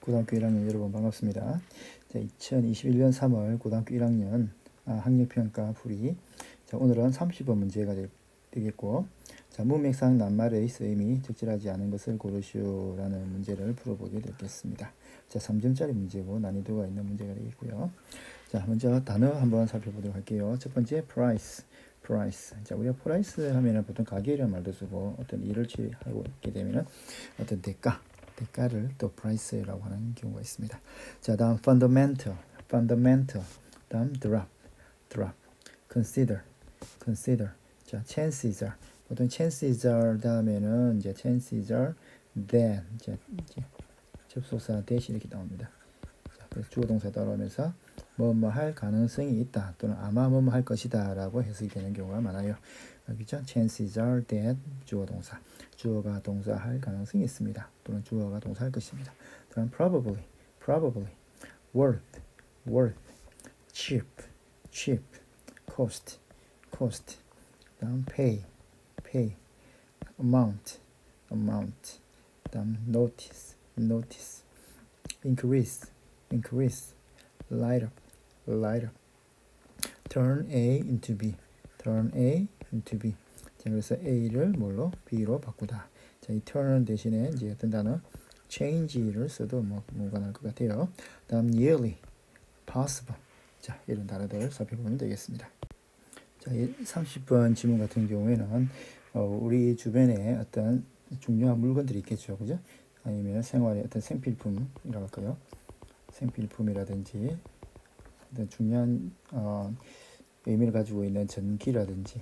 고등학교 1학년 여러분 반갑습니다. 자, 2021년 3월 고등학교 1학년 학력평가 풀이. 자, 오늘은 30번 문제가 되겠고, 자, 문맥상 낱말의 쓰임이 적절하지 않은 것을 고르시오라는 문제를 풀어보게 되겠습니다. 자, 3점짜리 문제고 난이도가 있는 문제가 되겠고요. 자, 먼저 단어 한번 살펴보도록 할게요. 첫 번째 price. 자, 우리가 price 하면은 보통 가격이라는 말도 쓰고 어떤 일을 취하고 있게 되면은 어떤 대가를 또 price라고 하는 경우가 있습니다. 자, 다음 fundamental. 다음 drop, consider. 자, chances are. 보통 chances are 다음에는 이제 chances are that 이제 접속사 that 이렇게 나옵니다. 자, 그래서 주어 동사 따라오면서 뭐뭐 할 가능성이 있다 또는 아마 뭐뭐 할 것이다라고 해석이 되는 경우가 많아요. 여기죠? chances are that 주어 동사. 주어가 동사할 가능성이 있습니다. 또는 주어가 동사할 것입니다. 다음 probably, worth, cheap, cost. 다음 pay, amount. 다음 notice, increase, light up, turn A into B. 자, 그래서 A를 뭘로? B로 바꾸다. 자, 이 turn 대신에 이제 어떤 단어 change를 써도 무관할 것 같아요. 다음 yearly, possible. 자, 이런 단어들을 살펴보면 되겠습니다. 자, 30번 지문 같은 경우에는 우리 주변에 어떤 중요한 물건들이 있겠죠, 그죠? 아니면 생활의 어떤 생필품이라고 할까요? 생필품이라든지 어떤 중요한 의미를 가지고 있는 전기라든지,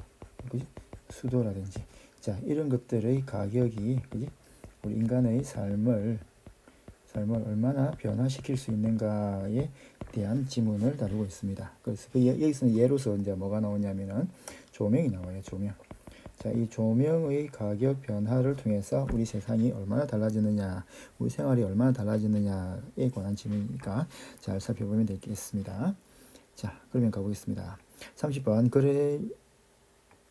그지? 수도라든지, 자, 이런 것들의 가격이, 그지? 우리 인간의 삶을 얼마나 변화시킬 수 있는가에 대한 지문을 다루고 있습니다. 그래서 여기서는 예로서 이제 뭐가 나오냐면은 조명이 나와요. 조명. 자, 이 조명의 가격 변화를 통해서 우리 세상이 얼마나 달라지느냐, 우리 생활이 얼마나 달라지느냐에 관한 질문이니까 잘 살펴보면 되겠습니다. 자, 그러면 가보겠습니다. 30번 글에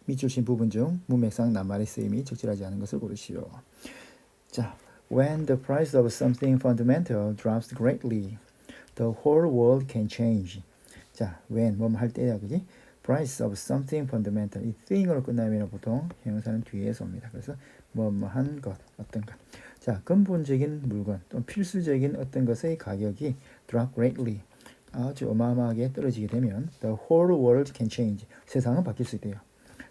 밑줄 친 부분 중 문맥상 낱말의 쓰임이 적절하지 않은 것을 고르시오. 자, when the price of something fundamental drops greatly, the whole world can change. 자, when 뭐뭐 할 때야, 그지? price of something fundamental. 이 thing으로 끝나면 보통 형용사는 뒤에서 옵니다. 그래서 뭐뭐한 것, 어떤 것. 자, 근본적인 물건 또는 필수적인 어떤 것의 가격이 drop greatly. 아주 어마어마하게 떨어지게 되면 the whole world can change. 세상은 바뀔 수 있대요.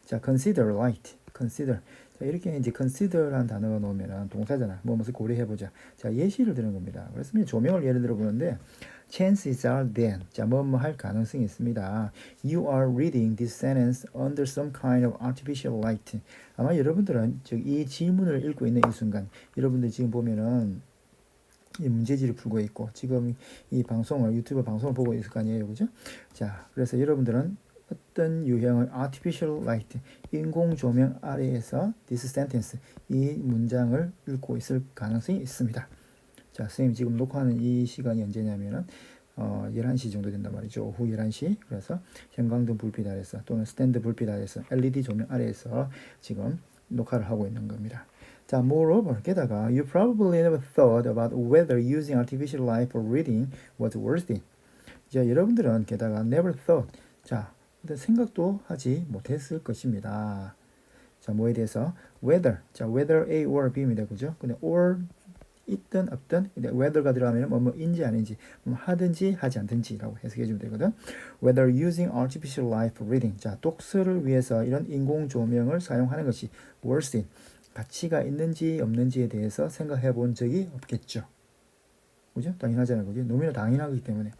자, consider light. 자, 이렇게 이제 consider라는 단어가 나오면은 동사잖아. 무엇을 고려해보자. 자, 예시를 드는 겁니다. 그래서 조명을 예를 들어 보는데 chances are that. 자, 뭐뭐 할 가능성이 있습니다. You are reading this sentence under some kind of artificial light. 아마 여러분들은 이 질문을 읽고 있는 이 순간, 여러분들 지금 보면은 이 문제지를 풀고 있고 지금 이 방송을 유튜브 방송을 보고 있을 거 아니에요, 그죠? 자, 그래서 여러분들은 어떤 유형의 artificial light, 인공 조명 아래에서 this sentence, 이 문장을 읽고 있을 가능성이 있습니다. 자, 선생님 지금 녹화하는 이 시간이 언제냐면은 11시 정도 된단 말이죠. 오후 11시. 그래서 형광등 불빛 아래에서 또는 스탠드 불빛 아래에서 LED 조명 아래에서 지금 녹화를 하고 있는 겁니다. 자, moreover, 게다가 you probably never thought about whether using artificial light for reading was worth it. 자, 여러분들은 게다가 never thought. 자, 생각도 하지 못했을 것입니다. 자, 뭐에 대해서? whether. 자, whether A or B입니다. 그죠? 근데 or 있든 없든 whether가 들어가면 뭐뭐인지 아닌지, 뭐 하든지 하지 않든지라고 해석해 주면 되거든. whether using artificial light for reading. 자, 독서를 위해서 이런 인공 조명을 사용하는 것이 worth it. 가치가 있는지 없는지에 대해서 생각해 본 적이 없겠죠. 그죠? 당연하잖아요. 그죠? 너무나 당연하기 때문에.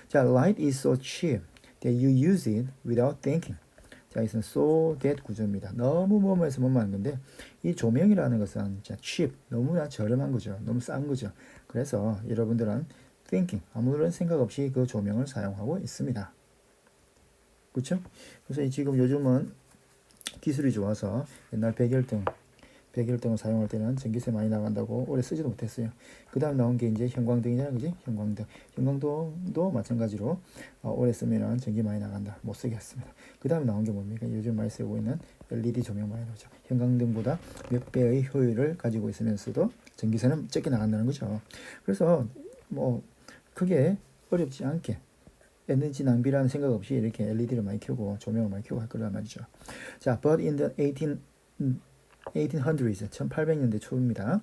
자, light is so cheap that you use it without thinking. 자, 이것은 so that 구조입니다. 너무 뭐뭐해서 뭐뭐 하는 건데, 이 조명이라는 것은 진짜 cheap, 너무나 저렴한 거죠. 너무 싼 거죠. 그래서 여러분들은 thinking, 아무런 생각 없이 그 조명을 사용하고 있습니다. 그렇죠? 그래서 지금 요즘은 기술이 좋아서 옛날 백열등을 사용할 때는 전기세 많이 나간다고 오래 쓰지도 못했어요. 그 다음 나온 게 이제 형광등이잖아, 그지? 형광등도 마찬가지로 오래 쓰면은 전기 많이 나간다, 못 쓰게 했습니다. 그 다음 나온 게 뭡니까? 요즘 많이 쓰고 있는 LED 조명 많이 나오죠. 형광등보다 몇 배의 효율을 가지고 있으면서도 전기세는 적게 나간다는 거죠. 그래서 뭐 크게 어렵지 않게 에너지 낭비라는 생각 없이 이렇게 LED를 많이 켜고 조명을 많이 켜고 할 거란 말이죠. 자, but in the 1800s, 1800년대 초입니다.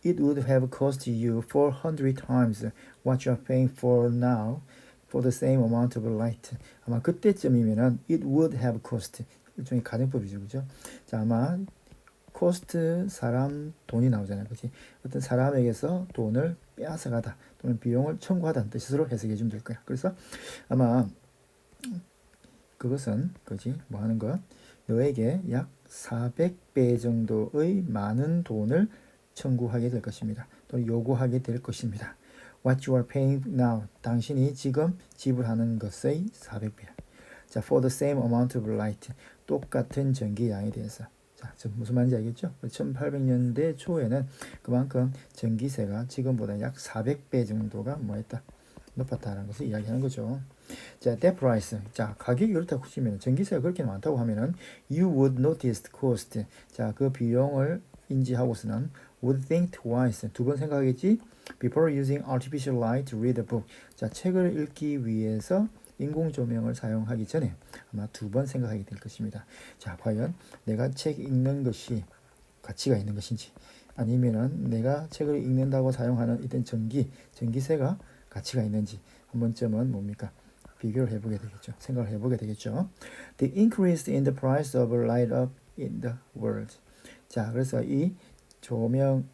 It would have cost you 400 times what you are paying for now for the same amount of light. 아마 그때쯤이면은 it would have cost 일종의 가정법이죠, 그죠? 자, 아마 cost 사람 돈이 나오잖아요, 그렇지? 어떤 사람에게서 돈을 빼앗아가다 또는 비용을 청구하다는 뜻으로 해석해 주면 될 거야. 그래서 아마 그것은 그지 뭐 하는 것 너에게 약 400배 정도의 많은 돈을 청구하게 될 것입니다. 또는 요구하게 될 것입니다. What you are paying now, 당신이 지금 지불하는 것의 400배. 자, for the same amount of light, 똑같은 전기량에 대해서. 자, 무슨 말인지 알겠죠? 1800년대 초에는 그만큼 전기세가 지금보다 약 400배 정도가 뭐했다? 높았다는 것을 이야기하는 거죠. 자, that price. 자, 가격이 그렇다고 치면 전기세가 그렇게 많다고 하면은 you would notice the cost. 자, 그 비용을 인지하고서는 would think twice. 두 번 생각하겠지? Before using artificial light to read a book. 자, 책을 읽기 위해서 인공 조명을 사용하기 전에 아마 두 번 생각하게 될 것입니다. 자, 과연 내가 책 읽는 것이 가치가 있는 것인지 아니면은 내가 책을 읽는다고 사용하는 이런 전기세가 가치가 있는지 한 번쯤은 뭡니까? 비교를 해보게 되겠죠. 생각을 해보게 되겠죠. The increase in the price of light up in the world. 자, 그래서 이 조명의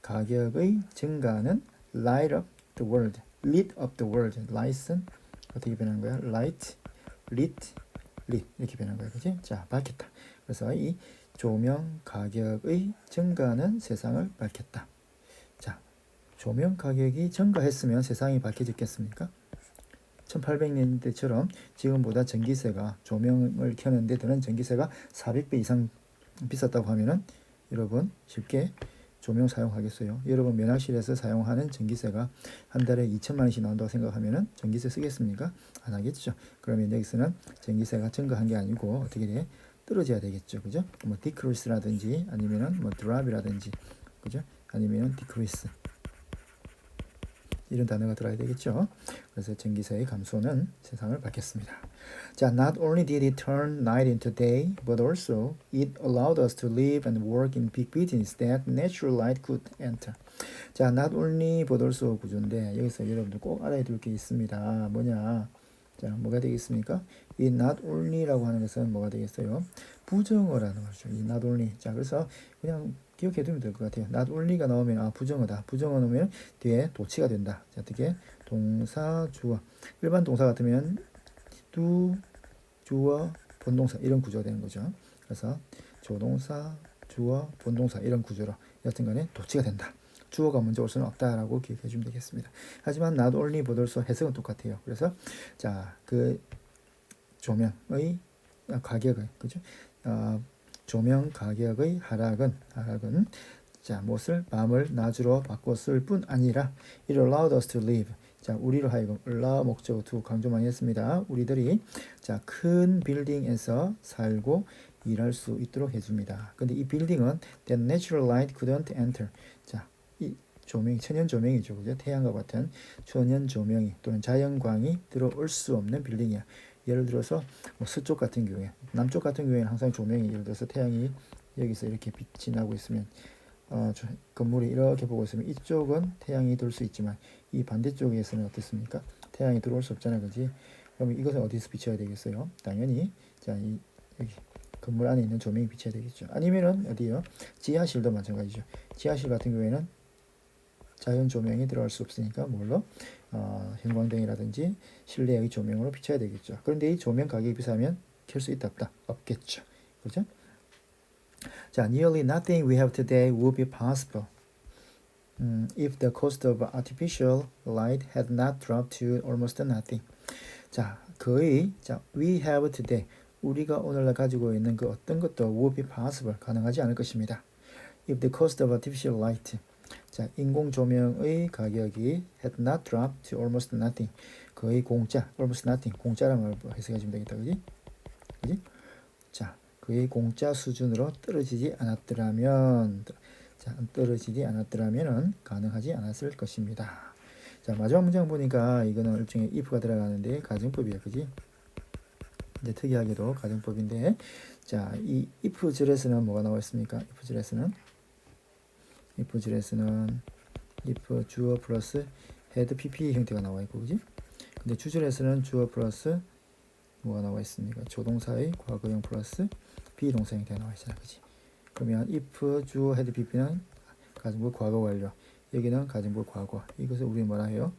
가격의 증가는 light up the world, lit up the world. light은 어떻게 변하는 거야? light, lit 이렇게 변하는 거야, 그렇지? 자, 밝혔다. 그래서 이 조명 가격의 증가는 세상을 밝혔다. 자, 조명 가격이 증가했으면 세상이 밝혀졌겠습니까? 1800년대처럼 지금보다 전기세가 조명을 켜는데 드는 전기세가 400배 이상 비쌌다고 하면은 여러분 쉽게 조명 사용하겠어요? 여러분 면학실에서 사용하는 전기세가 한 달에 2천만 원씩 나온다고 생각하면은 전기세 쓰겠습니까? 안 하겠죠. 그러면 여기서는 전기세가 증가한 게 아니고 어떻게 돼? 떨어져야 되겠죠. 그죠? 뭐 decrease라든지 아니면은 뭐 drop이라든지 그죠? 아니면은 decrease 이런 단어가 들어야 되겠죠. 그래서 전기세의 감소는 세상을 밝혔습니다. 자, not only did it turn night into day, but also it allowed us to live and work in big buildings that natural light could enter. 자, not only but also 구조인데 여기서 여러분들 꼭 알아야 될 게 있습니다. 뭐냐? 자, 뭐가 되겠습니까? 이 not only라고 하는 것은 뭐가 되겠어요? 부정어라는 거죠. 이 not only. 자, 그래서 그냥 기억해 두면 될 것 같아요. not only가 나오면 아 부정어다. 부정어 넣으면 뒤에 도치가 된다. 자, 어떻게? 동사, 주어. 일반 동사 같으면 do, 주어, 본동사 이런 구조가 되는 거죠. 그래서 조동사, 주어, 본동사 이런 구조로 여튼간에 도치가 된다. 주어가 먼저 올 수는 없다라고 기억해 주면 되겠습니다. 하지만 not only but also 해석은 똑같아요. 그래서 자, 그 조명의 가격을 그죠? 조명 가격의 하락은 자, 무엇을 밤을 낮으로 바꿨을 뿐 아니라 it allowed us to live. 자, 우리로 하여금 allow 목적어 to 강조 많이 했습니다. 우리들이 자, 큰 빌딩에서 살고 일할 수 있도록 해줍니다. 근데 이 빌딩은 that natural light couldn't enter. 자, 이 조명 천연 조명이죠, 그죠? 태양과 같은 천연 조명이 또는 자연광이 들어올 수 없는 빌딩이야. 예를 들어서 뭐 서쪽 같은 경우에, 남쪽 같은 경우에는 항상 조명이 예를 들어서 태양이 여기서 이렇게 빛이 나고 있으면 건물이 이렇게 보고 있으면 이쪽은 태양이 들어올 수 있지만 이 반대쪽에서는 어떻습니까? 태양이 들어올 수 없잖아요, 그지? 그럼 이것은 어디서 비춰야 되겠어요? 당연히 자, 여기 건물 안에 있는 조명이 비춰야 되겠죠. 아니면은 어디요? 지하실도 마찬가지죠. 지하실 같은 경우에는 자연 조명이 들어갈 수 없으니까 뭘로? 형광등이라든지 실내의 조명으로 비춰야 되겠죠. 그런데 이 조명 가격이 비싸면 켤 수 있다 없다? 없겠죠. 그죠? 자, nearly nothing we have today would be possible if the cost of artificial light had not dropped to almost nothing. 자, 거의 자, we have today 우리가 오늘날 가지고 있는 그 어떤 것도 would be possible 가능하지 않을 것입니다. If the cost of artificial light 자, 인공 조명의 가격이 had not dropped to almost nothing. 거의 공짜, almost nothing. 공짜란 말 해석해 주면 되겠다. 그지? 그지? 자, 거의 공짜 수준으로 떨어지지 않았더라면 자, 떨어지지 않았더라면은 가능하지 않았을 것입니다. 자, 마지막 문장 보니까 이거는 일종의 if가 들어가는데 가정법이야, 그지? 이제 특이하게도 가정법인데, 자, 이 if 절에서는 뭐가 나와 있습니까? if 절에서는 if 주어 플러스 had pp 형태가 나와 있고, 그지? 근데 주절에서는 주어 플러스 뭐가 나와 있습니까? 조동사의 과거형 플러스 비동사 형태가 나와 있잖아, 그지? 그러면 if 주어 had pp는 가정법 과거 완료, 여기는 가정법 과거. 이것을 우리 뭐라 해요?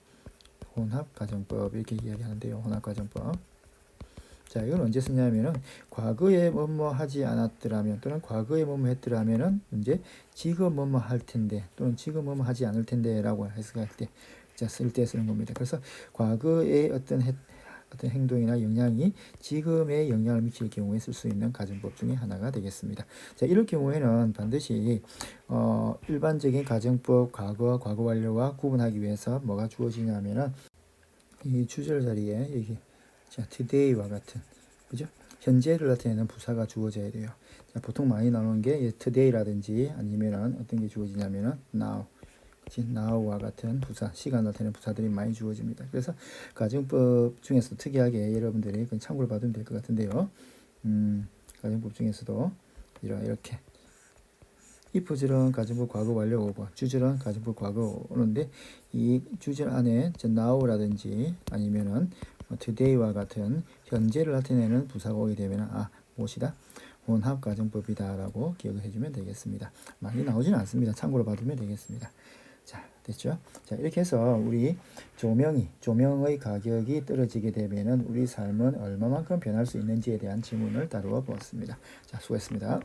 혼합 가정법 이렇게 이야기하는데요. 혼합 가정법. 자, 이건 언제 쓰냐면은 과거에 뭐뭐 하지 않았더라면 또는 과거에 뭐뭐 했더라면은 이제 지금 뭐뭐 할 텐데 또는 지금 뭐뭐 하지 않을 텐데라고 해석할 때 자, 쓸 때 쓰는 겁니다. 그래서 과거의 어떤 행동이나 영향이 지금에 영향을 미칠 경우에 쓸 수 있는 가정법 중에 하나가 되겠습니다. 자, 이럴 경우에는 반드시 일반적인 가정법 과거, 과거 완료와 구분하기 위해서 뭐가 주어지냐면은 이 주절 자리에 여기 자, today와 같은, 그죠? 현재를 나타내는 부사가 주어져야 돼요. 자, 보통 많이 나오는 게 today라든지 아니면은 어떤 게 주어지냐면은 now, now와 같은 부사, 시간 나타내는 부사들이 많이 주어집니다. 그래서 가정법 중에서 특이하게 여러분들이 참고를 받으면 될 것 같은데요. 가정법 중에서도 이렇게 if절은 가정법 과거 완료 오고 주절은 가정법 과거 오는데 이 주절 안에 now라든지 아니면은 today와 같은 현재를 나타내는 부사가 오게 되면 무엇이다? 혼합 가정법이다라고 기억을 해주면 되겠습니다. 많이 나오지는 않습니다. 참고로 봐두면 되겠습니다. 자, 됐죠? 자, 이렇게 해서 우리 조명의 가격이 떨어지게 되면은 우리 삶은 얼마만큼 변할 수 있는지에 대한 질문을 다루어 보았습니다. 자, 수고했습니다.